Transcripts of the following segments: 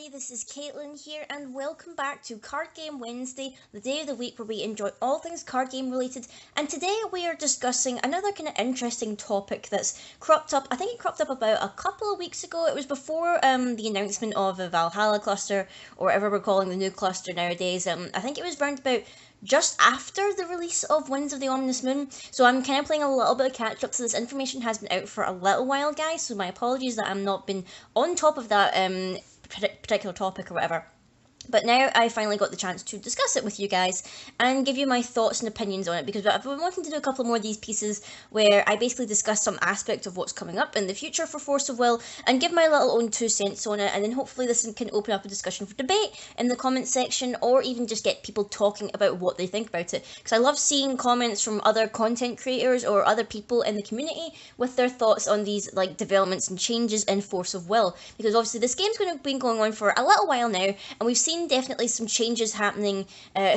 everybody, this is Caitlin here, and welcome back to Card Game Wednesday, the day of the week where we enjoy all things card game related. And today we are discussing another kind of interesting topic that's cropped up. I think it cropped up about a couple of weeks ago. It was before the announcement of the Valhalla cluster, or whatever we're calling the new cluster nowadays. I think it was around about just after the release of Winds of the Ominous Moon, so I'm kind of playing a little bit of catch up, so this information has been out for a little while, guys, so my apologies that I'm not been on top of that particular topic or whatever. But now I finally got the chance to discuss it with you guys and give you my thoughts and opinions on it, because I've been wanting to do a couple more of these pieces where I basically discuss some aspect of what's coming up in the future for Force of Will and give my little own 2 cents on it, and then hopefully this can open up a discussion for debate in the comments section, or even just get people talking about what they think about it, because I love seeing comments from other content creators or other people in the community with their thoughts on these like developments and changes in Force of Will, because obviously this game's been going on for a little while now, and we've seen definitely some changes happening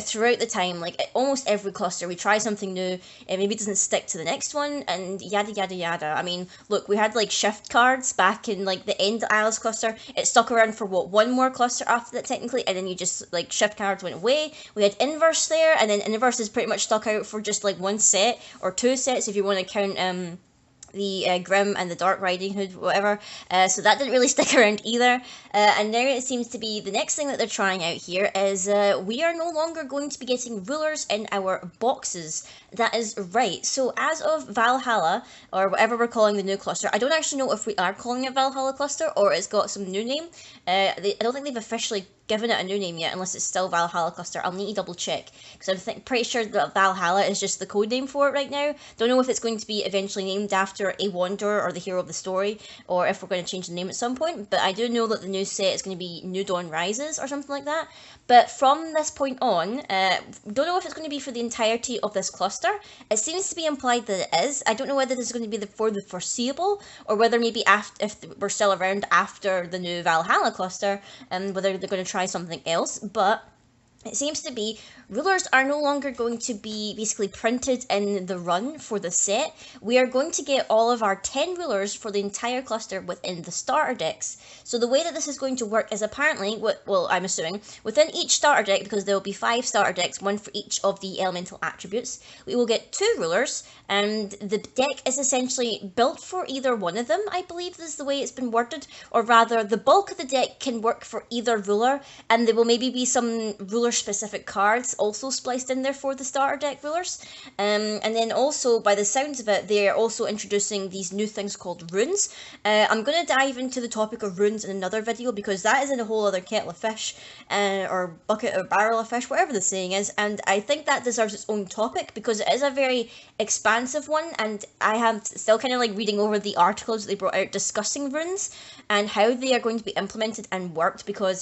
throughout the time. Like almost every cluster we try something new, and maybe it doesn't stick to the next one, and yada yada yada. I mean, look, we had like shift cards back in like the end of Alice cluster. It stuck around for what, one more cluster after that technically, and then you just like shift cards went away. We had inverse there, and then inverse is pretty much stuck out for just like 1 set or 2 sets if you want to count the Grim and the Dark Riding Hood, whatever, so that didn't really stick around either, and now it seems to be the next thing that they're trying out here is we are no longer going to be getting rulers in our boxes. That is right, so as of Valhalla, or whatever we're calling the new cluster, I don't actually know if we are calling it Valhalla cluster or it's got some new name. I don't think they've officially given it a new name yet, unless it's still Valhalla cluster. I'll need to double check, because I'm pretty sure that Valhalla is just the code name for it right now. Don't know if it's going to be eventually named after a wanderer or the hero of the story, or if we're going to change the name at some point, but I do know that the new set is going to be New Dawn Rises or something like that. But from this point on, don't know if it's going to be for the entirety of this cluster. It seems to be implied that it is. I don't know whether this is going to be for the foreseeable, or whether maybe if we're still around after the new Valhalla cluster, and whether they're going to try something else, but it seems to be rulers are no longer going to be basically printed in the run for the set. We are going to get all of our 10 rulers for the entire cluster within the starter decks. So the way that this is going to work is apparently, well, I'm assuming, within each starter deck, because there will be 5 starter decks, 1 for each of the elemental attributes, we will get 2 rulers, and the deck is essentially built for either one of them, I believe this is the way it's been worded, or rather, the bulk of the deck can work for either ruler, and there will maybe be some ruler-specific cards also spliced in there for the starter deck rulers. And then also, by the sounds of it, they're also introducing these new things called runes. I'm going to dive into the topic of runes in another video, because that is in a whole other kettle of fish, or bucket or barrel of fish, whatever the saying is, and I think that deserves its own topic, because it is a very expansive one, and I am still kind of like reading over the articles that they brought out discussing runes, and how they are going to be implemented and worked, because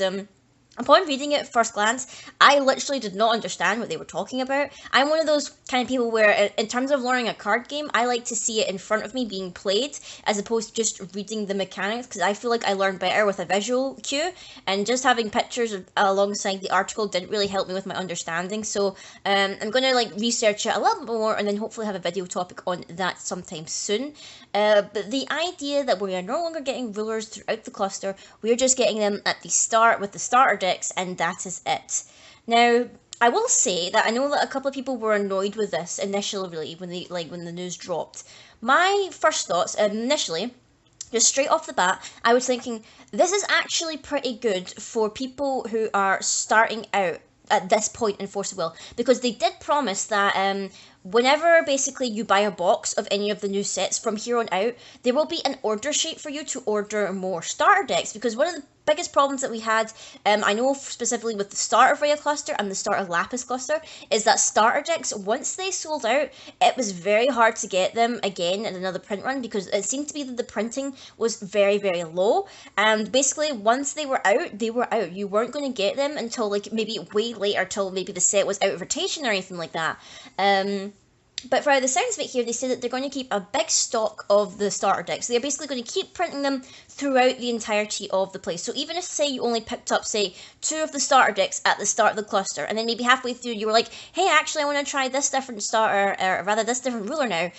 upon reading it at first glance, I literally did not understand what they were talking about. I'm one of those kind of people where, in terms of learning a card game, I like to see it in front of me being played, as opposed to just reading the mechanics, because I feel like I learn better with a visual cue, and just having pictures alongside the article didn't really help me with my understanding. So I'm going to like research it a little bit more, and then hopefully have a video topic on that sometime soon. But the idea that we are no longer getting rulers throughout the cluster, we are just getting them at the start with the starter decks, and that is it. Now, I will say that I know that a couple of people were annoyed with this initially when the news dropped. My first thoughts initially, just straight off the bat, I was thinking this is actually pretty good for people who are starting out at this point in Force of Will, because they did promise that whenever basically you buy a box of any of the new sets from here on out, there will be an order sheet for you to order more starter decks, because one of the biggest problems that we had, I know specifically with the start of Rhea cluster and the start of Lapis cluster, is that starter decks, once they sold out, it was very hard to get them again in another print run, because it seemed to be that the printing was very, very low, and basically once they were out, they were out. You weren't going to get them until like maybe way later, till maybe the set was out of rotation or anything like that. But for the sounds of it here, they say that they're going to keep a big stock of the starter decks. They're basically going to keep printing them throughout the entirety of the play. So even if, say, you only picked up, say, 2 of the starter decks at the start of the cluster, and then maybe halfway through you were like, hey, actually, I want to try this different starter, or rather this different ruler now,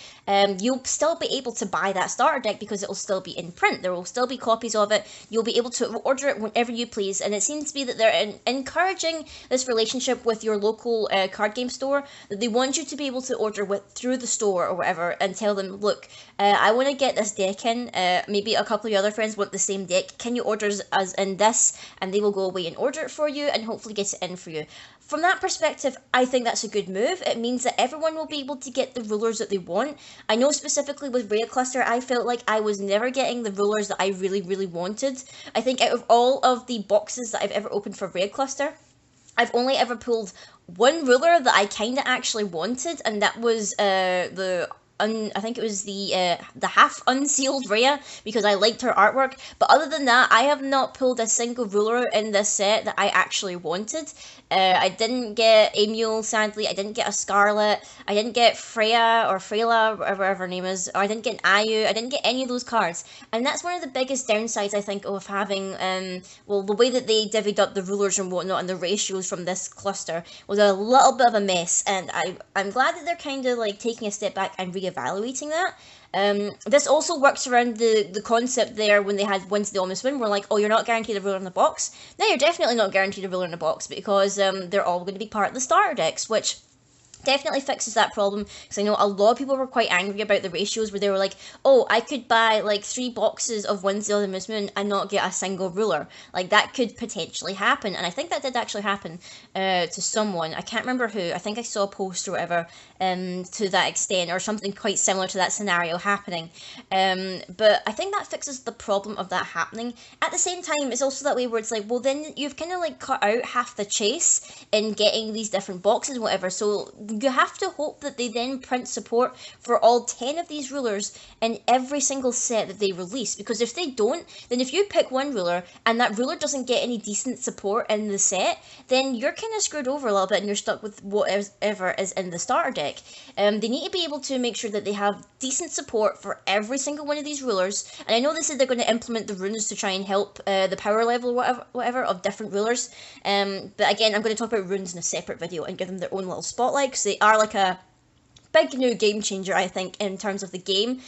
you'll still be able to buy that starter deck because it will still be in print. There will still be copies of it. You'll be able to order it whenever you please. And it seems to be that they're encouraging this relationship with your local card game store, that they want you to be able to order through the store or whatever and tell them, look, I want to get this deck in, maybe a couple of your other friends want the same deck, can you order us in this? And they will go away and order it for you and hopefully get it in for you. From that perspective, I think that's a good move. It means that everyone will be able to get the rulers that they want. I know specifically with Raid Cluster, I felt like I was never getting the rulers that I really, really wanted. I think out of all of the boxes that I've ever opened for Raid Cluster, I've only ever pulled one ruler that I kind of actually wanted, and that was I think it was the half unsealed Rhea, because I liked her artwork. But other than that, I have not pulled a single ruler in this set that I actually wanted. I didn't get Emule, sadly. I didn't get a Scarlet. I didn't get Freya or Freyla, whatever her name is. Or I didn't get an Ayu. I didn't get any of those cards. And that's one of the biggest downsides, I think, of having, well, the way that they divvied up the rulers and whatnot and the ratios from this cluster was a little bit of a mess. And I'm glad that they're kind of like taking a step back and reevaluating that. This also works around the concept there when they had Wins the Almost Win. We're like, oh, you're not guaranteed a ruler in the box. Now you're definitely not guaranteed a ruler in the box because they're all going to be part of the starter decks, which definitely fixes that problem, because I know a lot of people were quite angry about the ratios where they were like, oh, I could buy like 3 boxes of Wins the Almost Win and not get a single ruler. Like, that could potentially happen, and I think that did actually happen to someone. I can't remember who. I think I saw a post or whatever to that extent, or something quite similar to that scenario happening. But I think that fixes the problem of that happening. At the same time, it's also that way where it's like, well, then you've kind of like cut out half the chase in getting these different boxes and whatever, so you have to hope that they then print support for all 10 of these rulers in every single set that they release, because if they don't, then if you pick one ruler and that ruler doesn't get any decent support in the set, then you're kind of screwed over a little bit and you're stuck with whatever is in the starter deck. They need to be able to make sure that they have decent support for every single one of these rulers, and I know they said they're going to implement the runes to try and help the power level whatever of different rulers, but again, I'm going to talk about runes in a separate video and give them their own little spotlight, because they are like a big new game changer, I think, in terms of the game,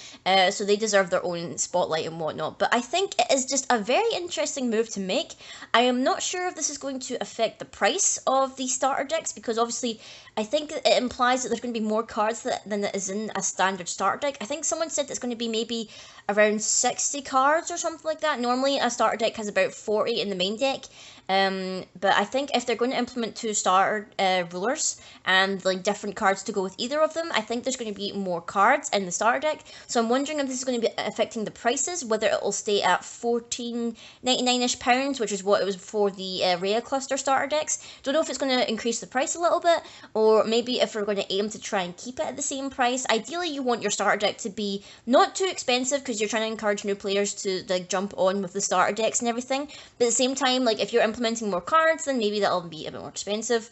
so they deserve their own spotlight and whatnot. But I think it is just a very interesting move to make. I am not sure if this is going to affect the price of the starter decks, because obviously I think it implies that there's going to be more cards than that is in a standard starter deck. I think someone said it's going to be maybe around 60 cards or something like that. Normally a starter deck has about 40 in the main deck. But I think if they're going to implement 2 starter rulers and like different cards to go with either of them, I think there's going to be more cards in the starter deck. So I'm wondering if this is going to be affecting the prices, whether it will stay at £14.99ish pounds, which is what it was before the Rhea Cluster starter decks. Don't know if it's going to increase the price a little bit, or maybe if we're going to aim to try and keep it at the same price. Ideally, you want your starter deck to be not too expensive, because you're trying to encourage new players to like jump on with the starter decks and everything. But at the same time, like if you're implementing more cards, then maybe that'll be a bit more expensive.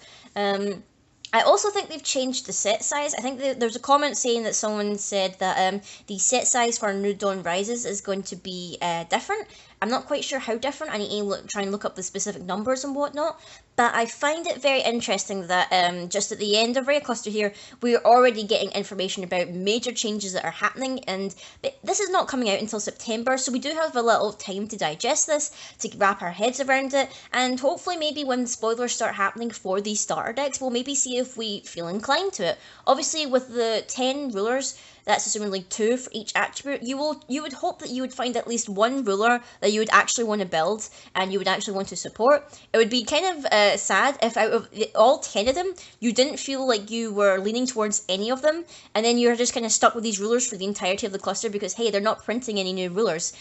I also think they've changed the set size. I think there's a comment saying that someone said that the set size for New Dawn Rises is going to be different. I'm not quite sure how different. I need to try and look up the specific numbers and whatnot. But I find it very interesting that just at the end of Rhea Cluster here, we're already getting information about major changes that are happening. And this is not coming out until September, so we do have a little time to digest this, to wrap our heads around it. And hopefully maybe when the spoilers start happening for these starter decks, we'll maybe see if we feel inclined to it. Obviously, with the 10 rulers, that's assuming like 2 for each attribute, you would hope that you would find at least one ruler that you would actually want to build and you would actually want to support. It would be kind of sad if out of all 10 of them, you didn't feel like you were leaning towards any of them, and then you're just kind of stuck with these rulers for the entirety of the cluster because, hey, they're not printing any new rulers,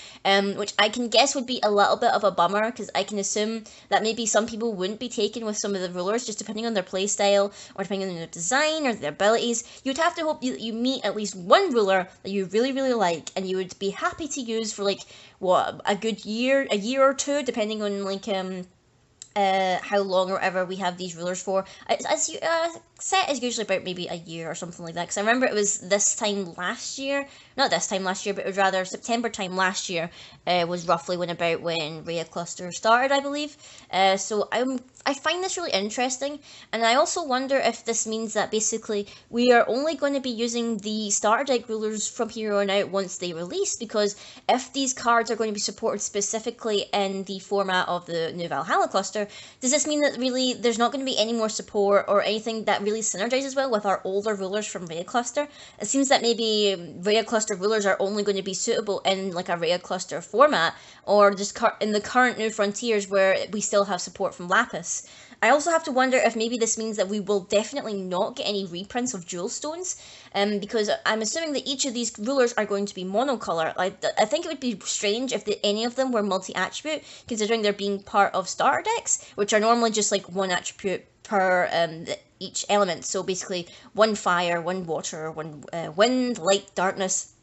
which I can guess would be a little bit of a bummer, because I can assume that maybe some people wouldn't be taken with some of the rulers, just depending on their playstyle, or depending on their design, or their abilities. You'd have to hope that you meet at least one ruler that you really, really like, and you would be happy to use for like, what, a good year, a year or two, depending on like how long or whatever we have these rulers for. As you set is usually about maybe a year or something like that. Because I remember it was this time last year, not this time last year, but it was rather September time last year. Was roughly when Rhea Cluster started, I believe. I find this really interesting, and I also wonder if this means that basically we are only going to be using the starter deck rulers from here on out once they release, because if these cards are going to be supported specifically in the format of the new Valhalla cluster, does this mean that really there's not going to be any more support or anything that really synergizes well with our older rulers from Rhea Cluster? It seems that maybe Rhea Cluster rulers are only going to be suitable in like a Rhea Cluster format, or just in the current New Frontiers where we still have support from Lapis. I also have to wonder if maybe this means that we will definitely not get any reprints of Jewel Stones, because I'm assuming that each of these rulers are going to be monocolor. I think it would be strange if any of them were multi-attribute, considering they're being part of starter decks, which are normally just like one attribute per each element. So basically, one fire, one water, one wind, light, darkness.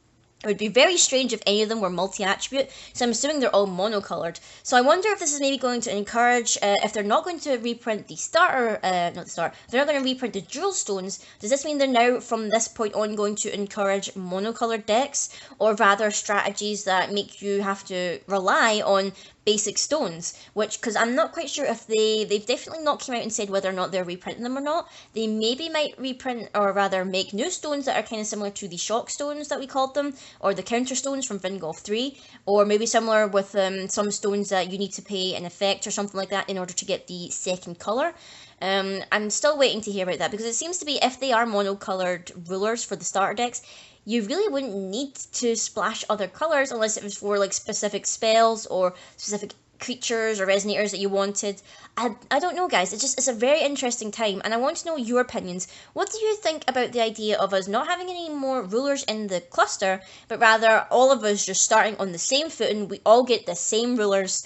It would be very strange if any of them were multi-attribute, so I'm assuming they're all monocolored. So I wonder if this is maybe going to encourage, if they're not going to reprint the starter, not the starter, if they're not going to reprint the jewel stones, does this mean they're now, from this point on, going to encourage monocolored decks, or rather strategies that make you have to rely on basic stones, which, because I'm not quite sure if they've definitely not came out and said whether or not they're reprinting them or not. They maybe might reprint, or rather make new stones that are kind of similar to the shock stones that we called them, or the counter stones from Vingolf 3, or maybe similar with some stones that you need to pay an effect or something like that in order to get the second colour. I'm still waiting to hear about that, because it seems to be if they are monocolored rulers for the starter decks, you really wouldn't need to splash other colors unless it was for like specific spells or specific creatures or resonators that you wanted. I don't know, guys. It's a very interesting time, and I want to know your opinions. What do you think about the idea of us not having any more rulers in the cluster, but rather all of us just starting on the same footing? We all get the same rulers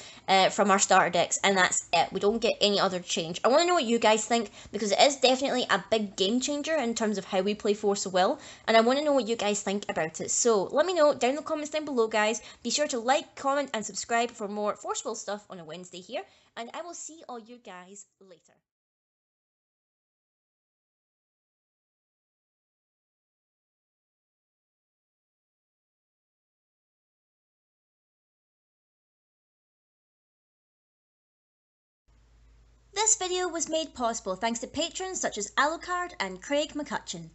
from our starter decks, and that's it. We don't get any other change. I want to know what you guys think, because it is definitely a big game changer in terms of how we play Force of Will, and I want to know what you guys think about it. So let me know down in the comments down below, guys. Be sure to like, comment, and subscribe for more Force of Will stuff on a Wednesday here, and I will see all you guys later. This video was made possible thanks to patrons such as Alucard and Craig McCutcheon.